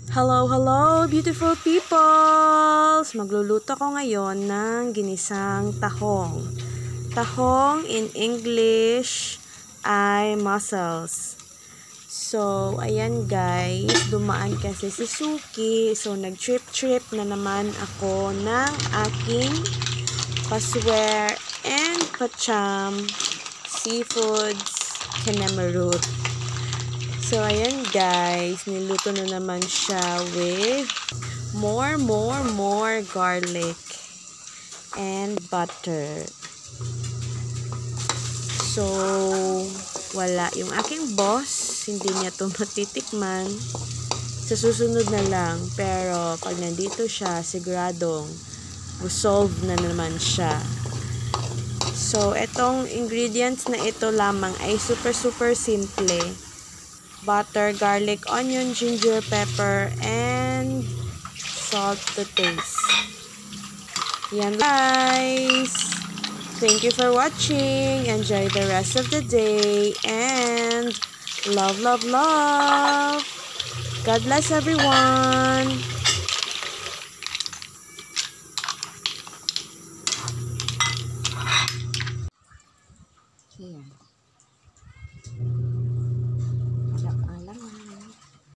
Hello, hello, beautiful peoples! Magluluto ko ngayon ng ginisang tahong. Tahong in English ay mussels. So, ayan guys, dumaan kasi si Suki. So, nag-trip-trip na naman ako ng aking paswer and pacham seafoods kinamarut. So, ayan guys, niluto na naman siya with more garlic and butter. So, wala. Yung aking boss, hindi niya ito matitikman. Sa susunod na lang. Pero, pag nandito siya, siguradong resolve na naman siya. So, itong ingredients na ito lamang ay super simple. Butter, garlic, onion, ginger, pepper, and salt to taste. Yan guys! Thank you for watching. Enjoy the rest of the day. And love, love, love! God bless everyone! Here.